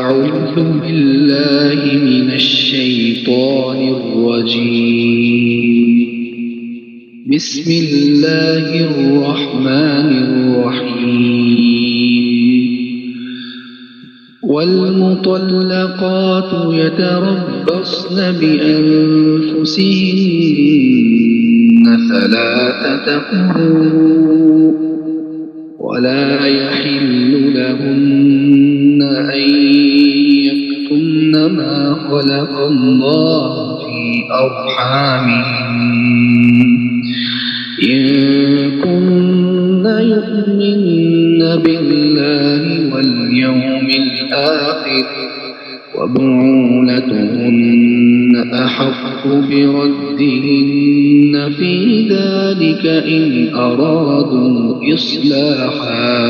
أعوذ بالله من الشيطان الرجيم. بسم الله الرحمن الرحيم. والمطلقات يتربصن بأنفسهن ثلاثة قروء ولا يحل لهن أن يكتمن ما خلق الله في أرحامهن إن كن يؤمن بالله واليوم الآخر وبعولتهن أحق بردهن في ذلك إن أرادوا إصلاحا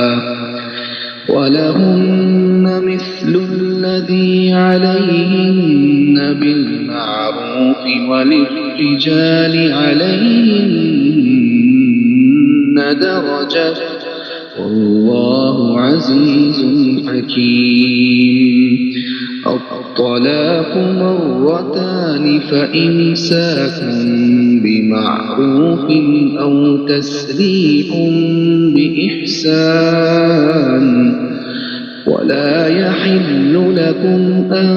ولهن مثل الذي عليهن بالمعروف وللرجال عليهن درجة والله عزيز حكيم. الطلاق مرتان فإمساك بمعروف أو تسريح بإحسان ولا يحل لكم أن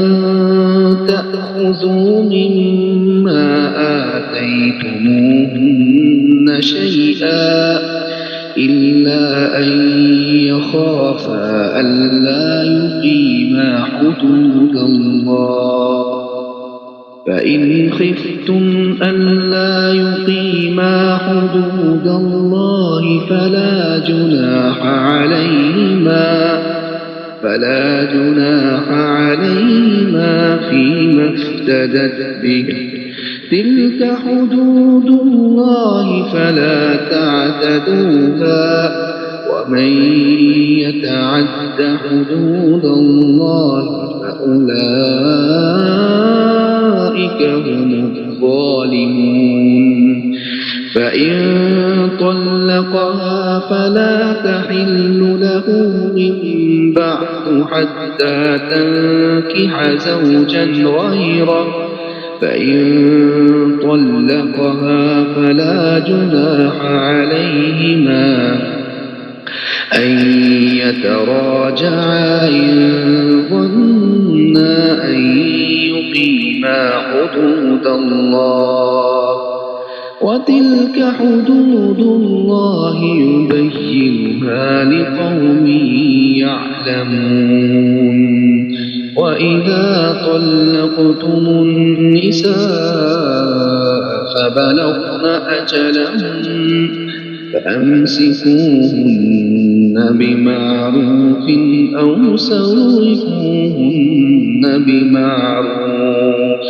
تأخذوا مما آتيتموهن شيئا إلا أن يخافا ألا يقيما حدود الله فإن خفتم ألا يقيما حدود الله فلا جناح عليهما فيما افتدت به تلك حدود الله فلا تعتدوها ومن يتعد حدود الله فأولئك هم الظالمون. فإن طلقها فلا تحل له من بعد حتى تنكح زوجا غيره فإن طلقها فلا جناح عليهما أن يتراجعا إن ظنا أن يقيما حدود الله وتلك حدود الله يبينها لقوم يعلمون. وإذا طلقتم النساء فبلغن أجلهن فأمسكوهن بمعروف أو سرحوهن بمعروف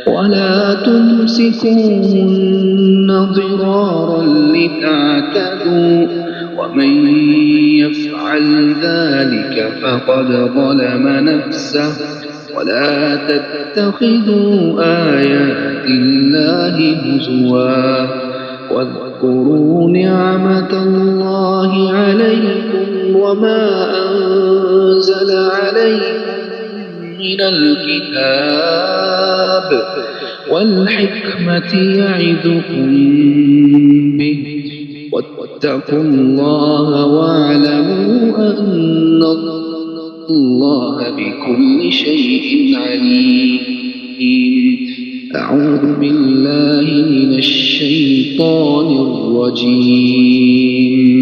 ولا تمسكوهن ضرارا لتعتدوا ومن يفعل ذلك فقد ظلم نفسه ولا تتخذوا آيات الله هزوا واذكروا نعمة الله عليكم وما أنزل عليكم من الكتاب والحكمة يعظكم به واتقوا الله واعلموا أن الله بكل شيء عليم. أعوذ بالله من الشيطان الرجيم.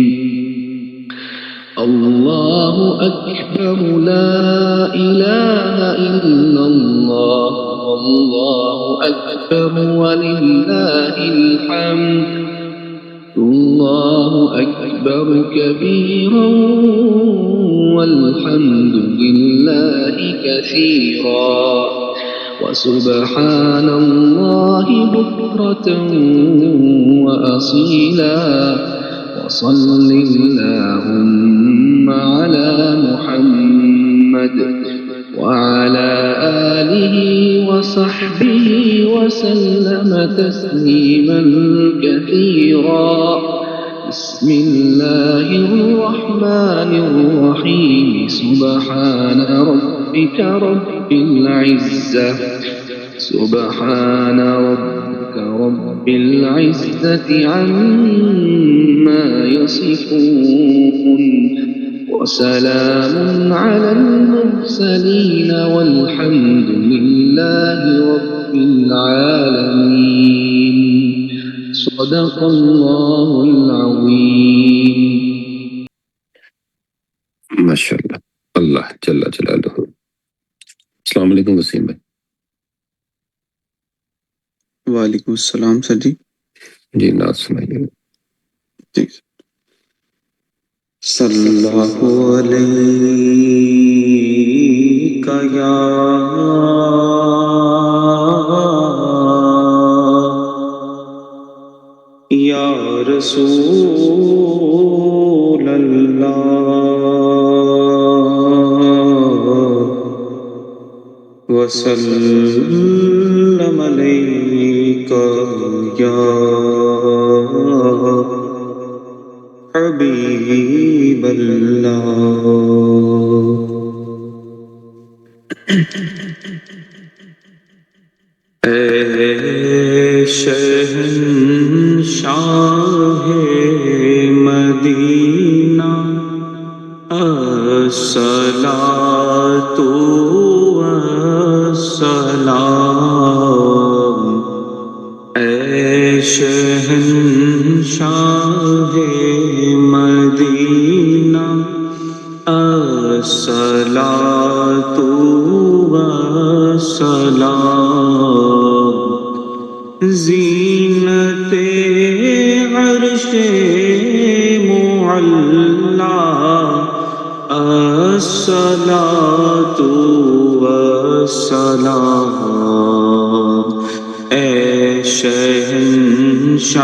الله أكبر لا إله إلا الله والله أكبر ولله الحمد. الله أكبر كبيرا والحمد لله كثيرا وسبحان الله بكرة وأصيلا. وصل اللهم على محمد وعلى آله وصحبه وسلم تسليما كثيرا. بسم الله الرحمن الرحيم. سبحان ربك ربك رب العزة سبحان ربك رب العزة عما يصفون وسلام على المرسلين والحمد لله رب العالمين صدق الله العظيم. ماشاءاللہ، اللہ جل جلالہ. السلام علیکم وسیم بھائی. وعلیکم السلام سر جی. جی نعت سنائیے. صلی اللہ علیہ یا رسول اللہ وسلم علیک یا حبیب اللہ. اے شہنشاہ مدینہ الصلاۃ والسلام. اے شہنشاہ مدینہ الصلاۃ والسلام. زینت عرش معلی الصلاۃ والسلام. اے شہنشاہ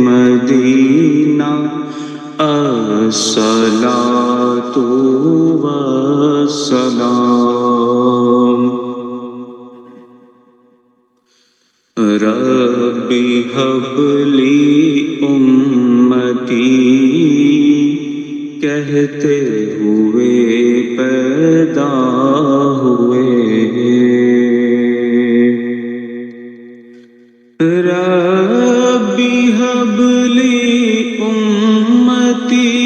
مدینہ الصلاۃ والسلام. ربی ہب لی امتی کہتے ہوئے پیدا ہوئے. ربی ہب لی امتی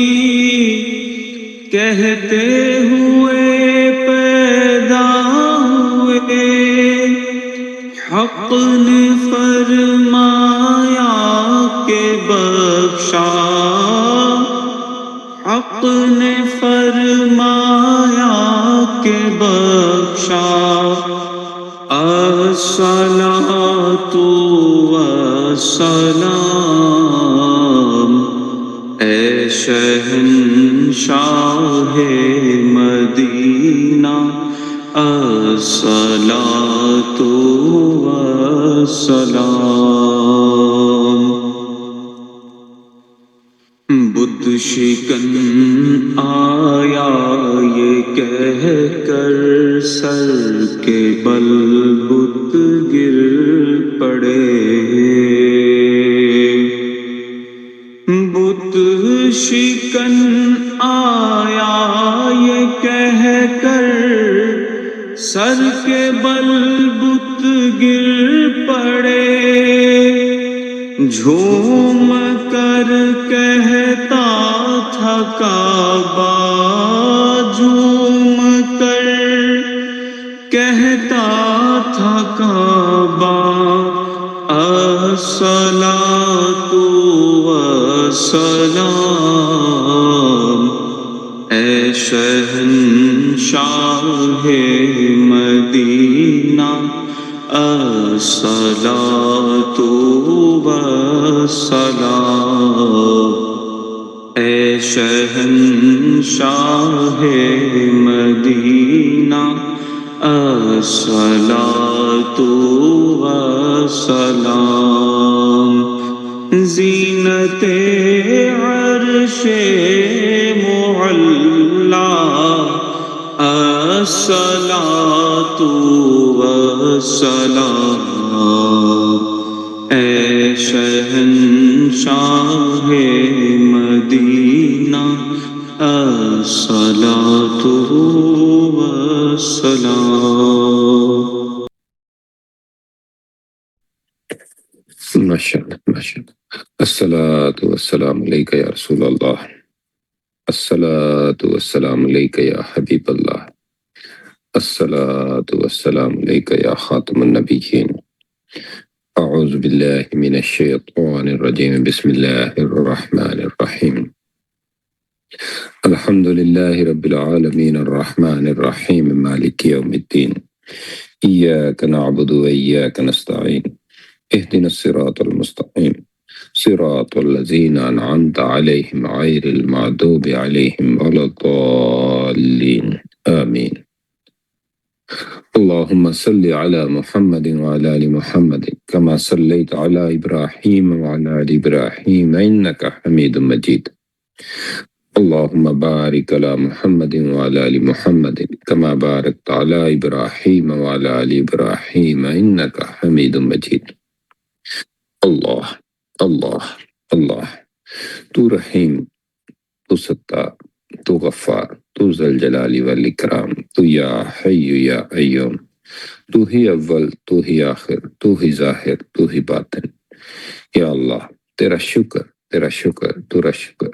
کہتے ہوئے پیدا ہوئے. حق نے فرمایا کہ بخشا، حق نے فرمایا کہ بخشا. الصلاۃ والسلام. اے شہنشاہ مدینہ الصلاۃ والسلام. بدھ شکن آیا یہ کہہ کر سر کے بل بت گر پڑے. بت شکن آیا یہ کہہ کر سر کے بل بت گر پڑے. جھوم کر کہتا تھا کعبہ، جھوم کر کہتا تھا کعبہ الصلاۃ والسلام. اے شہنشاہ مدینہ الصلاۃ والسلام. اے شہنشاہ مدینہ الصلاۃ والسلام. زینت عرش معلی الصلاۃ والسلام. اے شہنشاہ مدینہ الصلاۃ والسلام. ماشاءاللہ ماشاءاللہ. الصلاۃ والسلام علیک یا رسول اللہ. الصلاۃ والسلام علیک یا حبیب اللہ. الصلاۃ والسلام علیک یا خاتم النبیین. اعوذ باللہ من الشیطان الرجیم. بسم اللہ الرحمن الرحیم. الحمد للہ رب العالمین الرحمن الرحیم مالک یوم الدین. ایاک نعبد و ایاک نستعین. اهدنا الصراط المستقیم صراط الذین انعمت علیہم غیر المغضوب علیہم ولا الضالین آمین. اللهم صل على محمد وعلى آل محمد كما صليت على إبراهيم وعلى آل إبراهيم إنك حميد مجيد. اللهم بارك على محمد وعلى آل محمد كما باركت على إبراهيم وعلى آل إبراهيم إنك حميد مجيد. اللہ اللہ اللہ. تو رحیم، تو ستار، تو غفار، تو ذوالجلال والاکرام، تو یا حی یا قیوم، تو ہی اول، تو ہی آخر، تو ہی ظاہر، تو ہی باطن. یا اللہ تیرا شکر، تیرا شکر، تیرا شکر.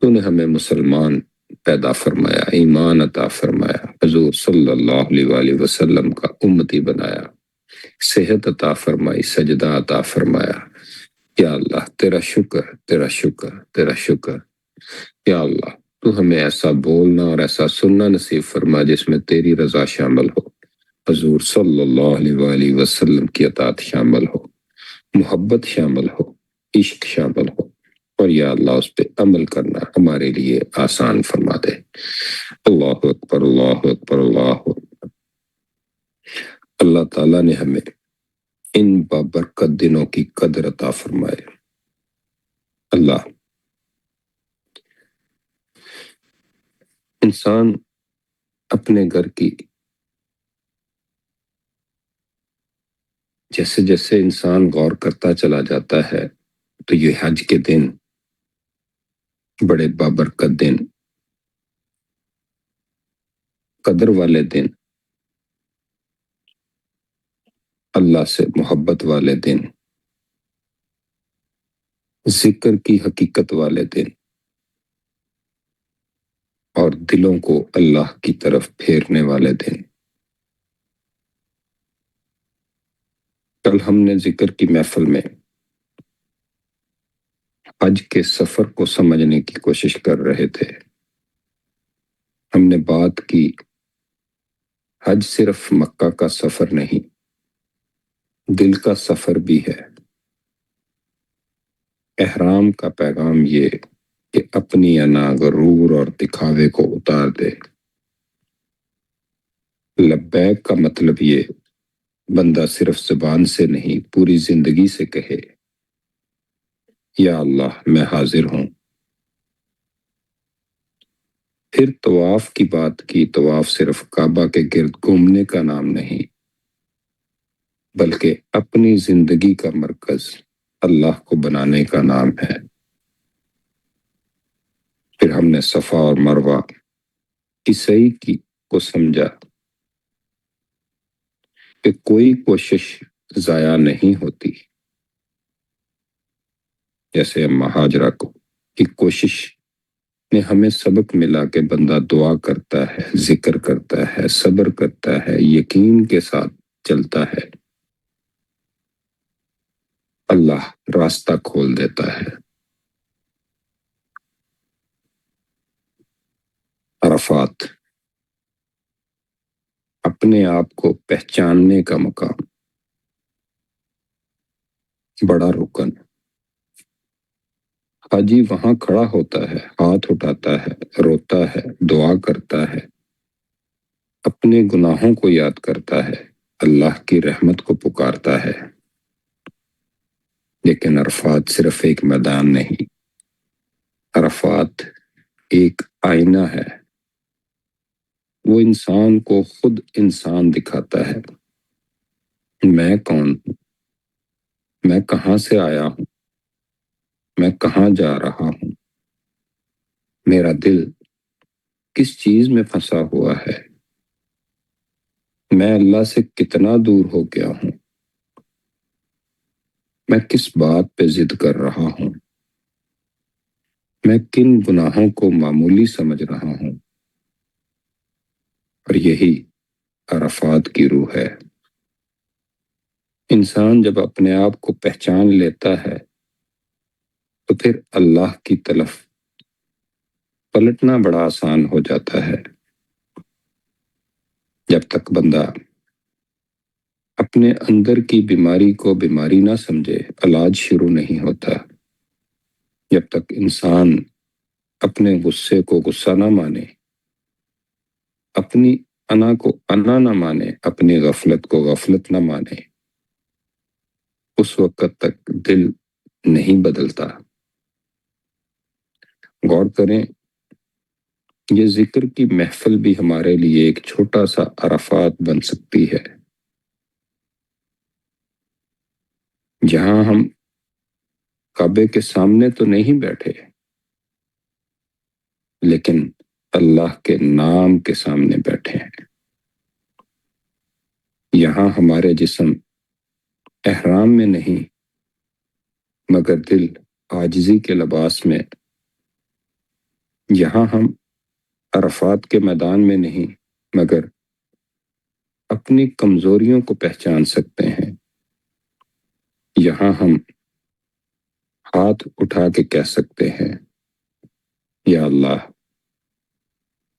تو نے ہمیں مسلمان پیدا فرمایا، ایمان عطا فرمایا، حضور صلی اللہ علیہ وآلہ وسلم کا امتی بنایا، صحت عطا فرمائی، سجدہ عطا فرمایا. یا اللہ تیرا شکر، تیرا شکر، تیرا شکر. یا اللہ تو ہمیں ایسا بولنا اور ایسا سننا نصیب فرما جس میں تیری رضا شامل ہو، حضور صلی اللہ علیہ وآلہ وسلم کی اطاعت شامل ہو، محبت شامل ہو، عشق شامل ہو، اور یا اللہ اس پہ عمل کرنا ہمارے لیے آسان فرما دے. اللہ اکبر، اللہ اکبر، اللہ اکبر. اللہ تعالیٰ نے ہمیں ان بابرکت دنوں کی قدر عطا فرمائے. اللہ انسان اپنے گھر کی جیسے جیسے انسان غور کرتا چلا جاتا ہے تو یہ حج کے دن بڑے بابرکت دن، قدر والے دن، اللہ سے محبت والے دن، ذکر کی حقیقت والے دن، اور دلوں کو اللہ کی طرف پھیرنے والے دن. کل ہم نے ذکر کی محفل میں حج کے سفر کو سمجھنے کی کوشش کر رہے تھے. ہم نے بات کی حج صرف مکہ کا سفر نہیں، دل کا سفر بھی ہے. احرام کا پیغام یہ کہ اپنی انا، غرور اور دکھاوے کو اتار دے. لبیک کا مطلب یہ بندہ صرف زبان سے نہیں پوری زندگی سے کہے یا اللہ میں حاضر ہوں. پھر طواف کی بات کی. طواف صرف کعبہ کے گرد گھومنے کا نام نہیں بلکہ اپنی زندگی کا مرکز اللہ کو بنانے کا نام ہے. پھر ہم نے صفا اور مروہ کی سعی کو سمجھا کہ کوئی کوشش ضائع نہیں ہوتی. جیسے اما ہاجرہ کی کوشش نے ہمیں سبق ملا کہ بندہ دعا کرتا ہے، ذکر کرتا ہے، صبر کرتا ہے، یقین کے ساتھ چلتا ہے، اللہ راستہ کھول دیتا ہے. عرفات اپنے آپ کو پہچاننے کا مقام، بڑا رکن. حاجی وہاں کھڑا ہوتا ہے، ہاتھ اٹھاتا ہے، روتا ہے، دعا کرتا ہے، اپنے گناہوں کو یاد کرتا ہے، اللہ کی رحمت کو پکارتا ہے. لیکن عرفات صرف ایک میدان نہیں، عرفات ایک آئینہ ہے. وہ انسان کو خود انسان دکھاتا ہے. میں کون ہوں؟ میں کہاں سے آیا ہوں؟ میں کہاں جا رہا ہوں؟ میرا دل کس چیز میں پھنسا ہوا ہے؟ میں اللہ سے کتنا دور ہو گیا ہوں، میں کس بات پہ ضد کر رہا ہوں، میں کن گناہوں کو معمولی سمجھ رہا ہوں۔ اور یہی عرفات کی روح ہے۔ انسان جب اپنے آپ کو پہچان لیتا ہے تو پھر اللہ کی طرف پلٹنا بڑا آسان ہو جاتا ہے۔ جب تک بندہ اپنے اندر کی بیماری کو بیماری نہ سمجھے، علاج شروع نہیں ہوتا۔ جب تک انسان اپنے غصے کو غصہ نہ مانے، اپنی انا کو انا نہ مانے، اپنی غفلت کو غفلت نہ مانے، اس وقت تک دل نہیں بدلتا۔ غور کریں، یہ ذکر کی محفل بھی ہمارے لیے ایک چھوٹا سا عرفات بن سکتی ہے، جہاں ہم کعبے کے سامنے تو نہیں بیٹھے، لیکن اللہ کے نام کے سامنے بیٹھے ہیں۔ یہاں ہمارے جسم احرام میں نہیں، مگر دل عاجزی کے لباس میں۔ یہاں ہم عرفات کے میدان میں نہیں، مگر اپنی کمزوریوں کو پہچان سکتے ہیں۔ یہاں ہم ہاتھ اٹھا کے کہہ سکتے ہیں، یا اللہ،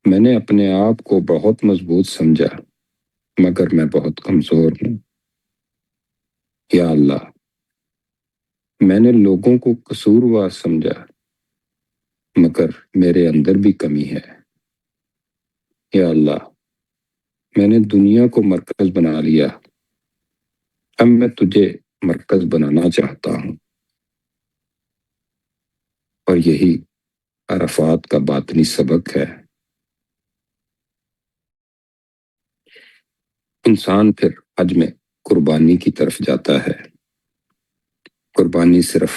میں نے اپنے آپ کو بہت مضبوط سمجھا، مگر میں بہت کمزور ہوں۔ یا اللہ، میں نے لوگوں کو قصوروار سمجھا، مگر میرے اندر بھی کمی ہے۔ یا اللہ، میں نے دنیا کو مرکز بنا لیا، اب میں تجھے مرکز بنانا چاہتا ہوں۔ اور یہی عرفات کا باطنی سبق ہے۔ انسان پھر حج میں قربانی کی طرف جاتا ہے۔ قربانی صرف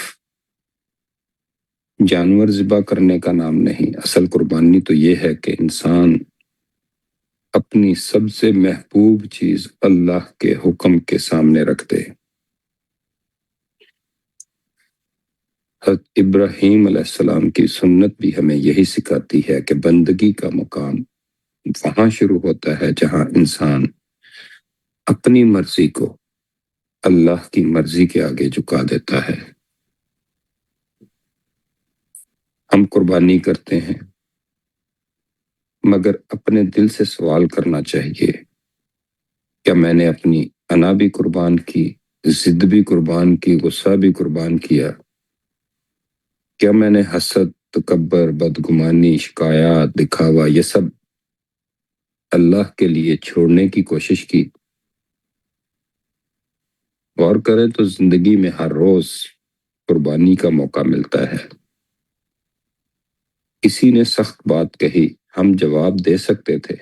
جانور ذبح کرنے کا نام نہیں، اصل قربانی تو یہ ہے کہ انسان اپنی سب سے محبوب چیز اللہ کے حکم کے سامنے رکھ دے۔ حضرت ابراہیم علیہ السلام کی سنت بھی ہمیں یہی سکھاتی ہے کہ بندگی کا مقام وہاں شروع ہوتا ہے جہاں انسان اپنی مرضی کو اللہ کی مرضی کے آگے جھکا دیتا ہے۔ ہم قربانی کرتے ہیں، مگر اپنے دل سے سوال کرنا چاہیے، کیا میں نے اپنی انا بھی قربان کی، ضد بھی قربان کی، غصہ بھی قربان کیا؟ کیا میں نے حسد، تکبر، بدگمانی، شکایات، دکھاوا، یہ سب اللہ کے لیے چھوڑنے کی کوشش کی؟ غور کریں تو زندگی میں ہر روز قربانی کا موقع ملتا ہے۔ کسی نے سخت بات کہی، ہم جواب دے سکتے تھے،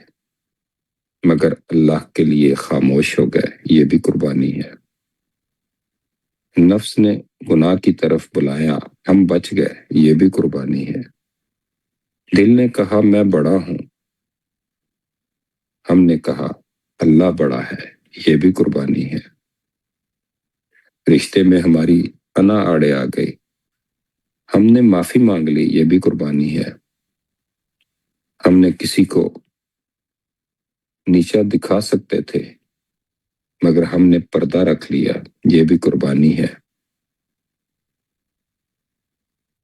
مگر اللہ کے لیے خاموش ہو گئے، یہ بھی قربانی ہے۔ نفس نے گناہ کی طرف بلایا، ہم بچ گئے، یہ بھی قربانی ہے۔ دل نے کہا میں بڑا ہوں، ہم نے کہا اللہ بڑا ہے، یہ بھی قربانی ہے۔ رشتے میں ہماری انا آڑے آ گئی، ہم نے معافی مانگ لی، یہ بھی قربانی ہے۔ ہم نے کسی کو نیچا دکھا سکتے تھے، مگر ہم نے پردہ رکھ لیا، یہ بھی قربانی ہے۔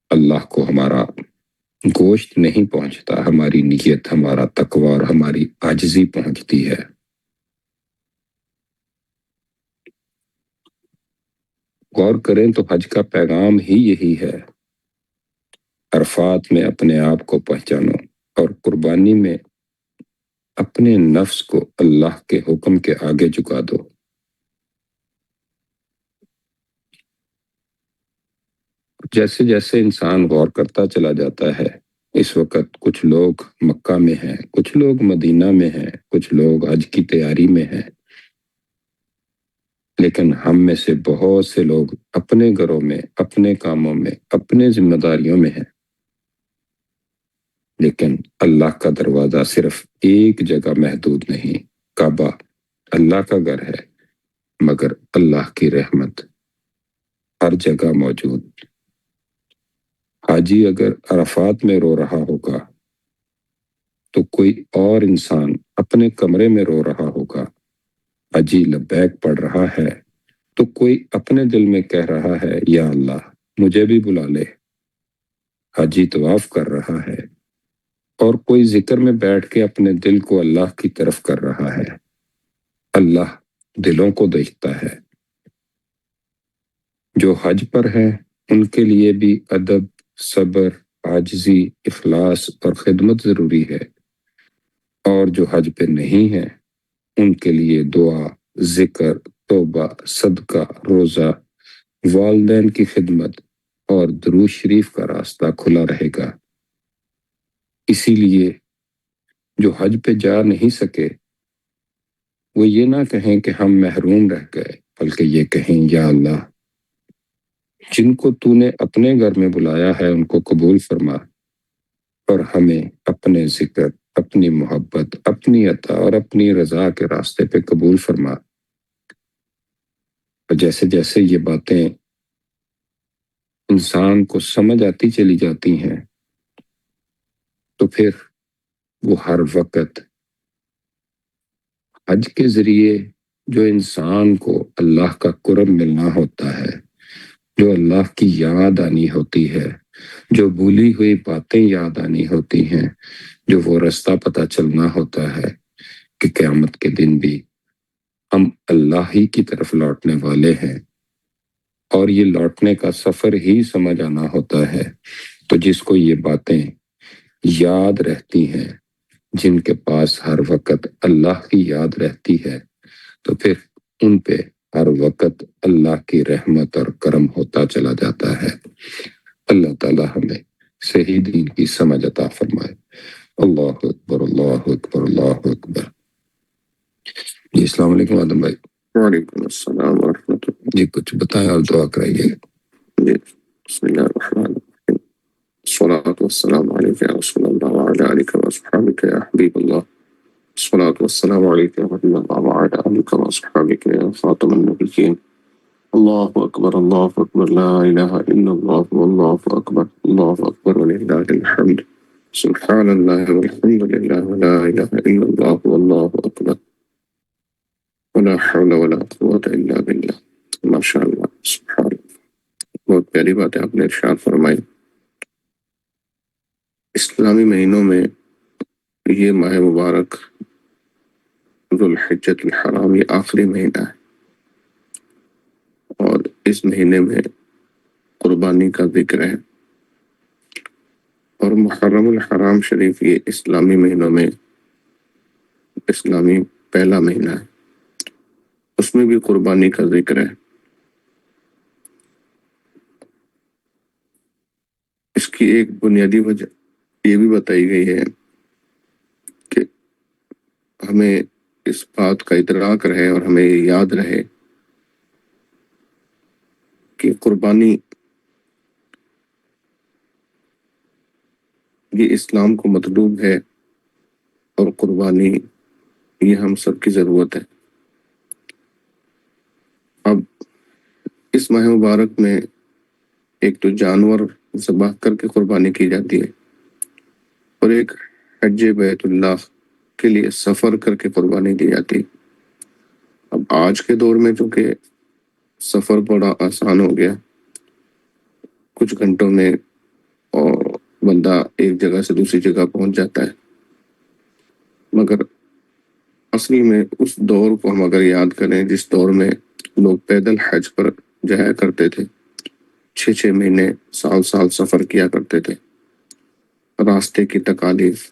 اللہ کو ہمارا گوشت نہیں پہنچتا، ہماری نیت، ہمارا تقوی اور ہماری عاجزی پہنچتی ہے۔ غور کریں تو حج کا پیغام ہی یہی ہے، عرفات میں اپنے آپ کو پہچانو اور قربانی میں اپنے نفس کو اللہ کے حکم کے آگے جھکا دو۔ جیسے جیسے انسان غور کرتا چلا جاتا ہے، اس وقت کچھ لوگ مکہ میں ہیں، کچھ لوگ مدینہ میں ہیں، کچھ لوگ حج کی تیاری میں ہیں، لیکن ہم میں سے بہت سے لوگ اپنے گھروں میں، اپنے کاموں میں، اپنے ذمہ داریوں میں ہیں۔ لیکن اللہ کا دروازہ صرف ایک جگہ محدود نہیں، کعبہ اللہ کا گھر ہے، مگر اللہ کی رحمت ہر جگہ موجود۔ حاجی اگر عرفات میں رو رہا ہوگا تو کوئی اور انسان اپنے کمرے میں رو رہا ہوگا۔ حاجی لبیک پڑھ رہا ہے تو کوئی اپنے دل میں کہہ رہا ہے یا اللہ مجھے بھی بلا لے۔ حاجی طواف کر رہا ہے اور کوئی ذکر میں بیٹھ کے اپنے دل کو اللہ کی طرف کر رہا ہے۔ اللہ دلوں کو دیکھتا ہے۔ جو حج پر ہیں ان کے لیے بھی ادب، صبر، عاجزی، اخلاص اور خدمت ضروری ہے، اور جو حج پہ نہیں ہیں ان کے لیے دعا، ذکر، توبہ، صدقہ، روزہ، والدین کی خدمت اور درود شریف کا راستہ کھلا رہے گا۔ اسی لیے جو حج پہ جا نہیں سکے وہ یہ نہ کہیں کہ ہم محروم رہ گئے، بلکہ یہ کہیں یا اللہ جن کو تو نے اپنے گھر میں بلایا ہے ان کو قبول فرما، اور ہمیں اپنے ذکر، اپنی محبت، اپنی عطا اور اپنی رضا کے راستے پہ قبول فرما۔ اور جیسے جیسے یہ باتیں انسان کو سمجھ آتی چلی جاتی ہیں تو پھر وہ ہر وقت حج کے ذریعے جو انسان کو اللہ کا قرب ملنا ہوتا ہے، جو اللہ کی یاد آنی ہوتی ہے، جو بھولی ہوئی باتیں یاد آنی ہوتی ہیں، جو وہ راستہ پتہ چلنا ہوتا ہے کہ قیامت کے دن بھی ہم اللہ ہی کی طرف لوٹنے والے ہیں اور یہ لوٹنے کا سفر ہی سمجھ آنا ہوتا ہے، تو جس کو یہ باتیں یاد رہتی ہیں، جن کے پاس ہر وقت اللہ کی یاد رہتی ہے، تو پھر ان پہ ہر وقت اللہ کی رحمت اور کرم ہوتا چلا جاتا ہے۔ اللہ تعالی ہمیں صحیح دین کی سمجھ عطا فرمائے۔ اللہ اکبر، اللہ اکبر، اللہ اکبر۔ جی السلام علیکم آدم بھائی۔ وعلیکم السلام ورحمۃ اللہ۔ جی کچھ بتائیں اور دعا کرائیے۔ جی بسم اللہ الرحمن الرحیم، الصلاۃ والسلام علیک یا رسول اللہ وعلی آلک واصحابک یا حبیب اللہ، الصلاۃ والسلام علیک یا رسول اللہ وعلی آلک واصحابک یا خاتم النبیین۔ اللہ اکبر، اللہ اکبر، لا الہ الا اللہ، واللہ اکبر، اللہ اکبر وللہ الحمد، سبحان اللہ والحمد للہ ولا الہ الا اللہ واللہ اکبر، ولا حول ولا قوة الا باللہ۔ ماشاء اللہ، سبحان اللہ، بہت پیاری بات ہے آپ نے ارشاد فرمائی۔ اسلامی مہینوں میں یہ ماہ مبارک ذوالحجۃ الحرام یہ آخری مہینہ ہے، اور اس مہینے میں قربانی کا ذکر ہے، اور محرم الحرام شریف یہ اسلامی مہینوں میں اسلامی پہلا مہینہ ہے، اس میں بھی قربانی کا ذکر ہے۔ اس کی ایک بنیادی وجہ یہ بھی بتائی گئی ہے کہ ہمیں اس بات کا ادراک رہے اور ہمیں یہ یاد رہے کہ قربانی یہ اسلام کو مطلوب ہے، اور قربانی یہ ہم سب کی ضرورت ہے۔ اب اس ماہ مبارک میں ایک تو جانور ذبح کر کے قربانی کی جاتی ہے، اور ایک حج بیت اللہ کے لیے سفر کر کے قربانی دی جاتی ہے۔ اب آج کے دور میں چونکہ سفر بڑا آسان ہو گیا، کچھ گھنٹوں میں اور بندہ ایک جگہ سے دوسری جگہ پہنچ جاتا ہے، مگر اصل میں اس دور کو ہم اگر یاد کریں جس دور میں لوگ پیدل حج پر جایا کرتے تھے، 6 مہینے سال سفر کیا کرتے تھے، راستے کی تکالیف،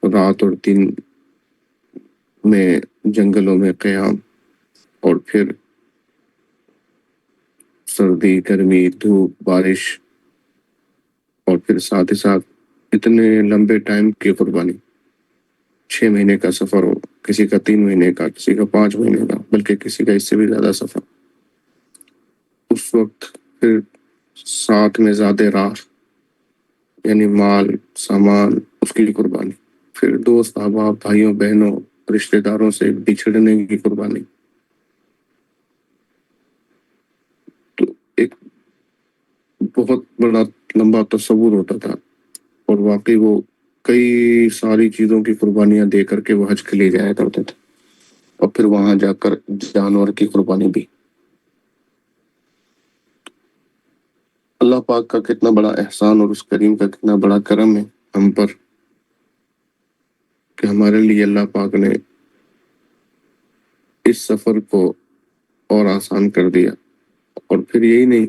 رات اور دن میں جنگلوں میں قیام، اور پھر سردی، گرمی، دھوپ، بارش، اور پھر ساتھ ہی ساتھ اتنے لمبے ٹائم کی قربانی، 6 مہینے کا سفر ہو، کسی کا 3 مہینے کا، کسی کا 5 مہینے کا، بلکہ کسی کا اس سے بھی زیادہ سفر۔ اس وقت پھر ساتھ میں زیادہ راہ، یعنی مال، سامان، اس کی قربانی، پھر دوست، احباب، بھائیوں، بہنوں، رشتہ داروں سے بچھڑنے کی قربانی. تو ایک بہت بڑا لمبا تصور ہوتا تھا، اور واقعی وہ کئی ساری چیزوں کی قربانیاں دے کر کے وہ حج کے لیے جایا کرتے تھے، اور پھر وہاں جا کر جانور کی قربانی بھی. اللہ پاک کا کتنا بڑا احسان اور اس کریم کا کتنا بڑا کرم ہے ہم پر کہ ہمارے لیے اللہ پاک نے اس سفر کو اور آسان کر دیا. اور پھر یہی نہیں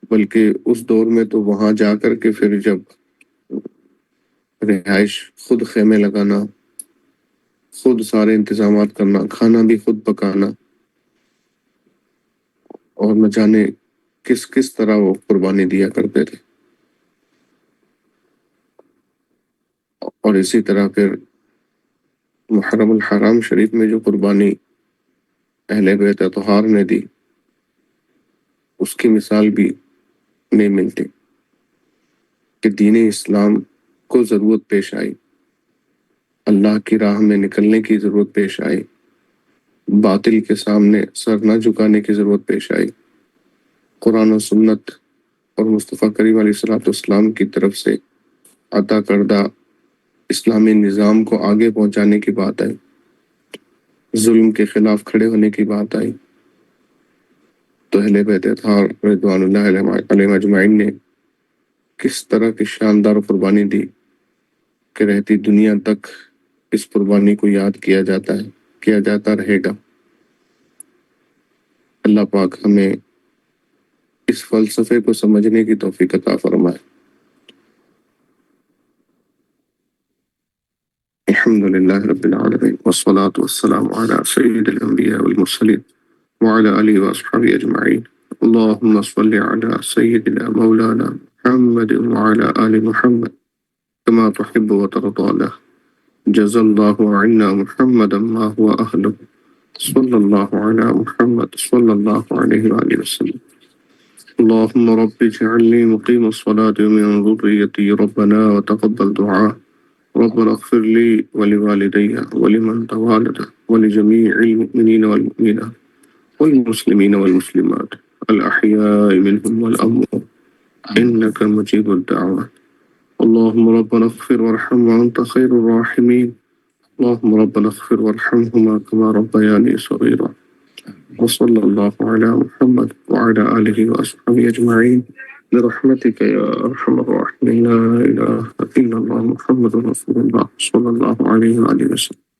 بلکہ اس دور میں تو وہاں جا کر کے پھر جب رہائش، خود خیمے لگانا، خود سارے انتظامات کرنا، کھانا بھی خود پکانا، اور نہ جانے کس کس طرح وہ قربانی دیا کرتے تھے. اور اسی طرح پھر محرم الحرام شریف میں جو قربانی اہل بیت اطہار نے دی، اس کی مثال بھی نہیں ملتی کہ دین اسلام کو ضرورت پیش آئی، اللہ کی راہ میں نکلنے کی ضرورت پیش آئی، باطل کے سامنے سر نہ جھکانے کی ضرورت پیش آئی. قرآن و سنت اور مصطفیٰ کریم علیہ الصلوۃ والسلام کی طرف سے عطا کردہ اسلامی نظام کو آگے پہنچانے کی بات آئی، ظلم کے خلاف کھڑے ہونے کی بات آئی. تو اہل بیت اطہار رضوان اللہ علیہم اجمعین نے کس طرح کی شاندار قربانی دی کہ رہتی دنیا تک اس قربانی کو یاد کیا جاتا ہے، کیا جاتا رہے گا. اللہ پاک ہمیں اس فلسفے کو سمجھنے کی توفیق عطا فرمائے. الحمد للہ رب العالمین والصلاة والسلام علی سید الانبیاء والمرسلین وعلى آله وأصحابه أجمعين. اللهم صل على سيدنا مولانا محمد وعلى آل محمد كما تحب وترضى له. جزى الله عنا محمدا ما هو أهله. صلى الله على محمد صلى الله عليه وآله وسلم. اللهم رب اجعلني مقيم الصلاة ومن ذريتي ربنا وتقبل دعاء. ربنا اغفر لي ولوالدي ولمن توالد ولجميع المؤمنين والمؤمنات والمسلمين والمسلمات الأحياء منهم والأموات إنك مجيب الدعوات. اللهم ربنا اغفر وارحم وأنت خير الراحمين. اللهم ربنا اغفر وارحمهما كما ربياني صغيرا. وصلى الله على محمد وعلى آله وأصحابه أجمعين برحمتك يا أرحم الراحمين. لا إله إلا الله محمد رسول الله صلى الله عليه وآله وسلم.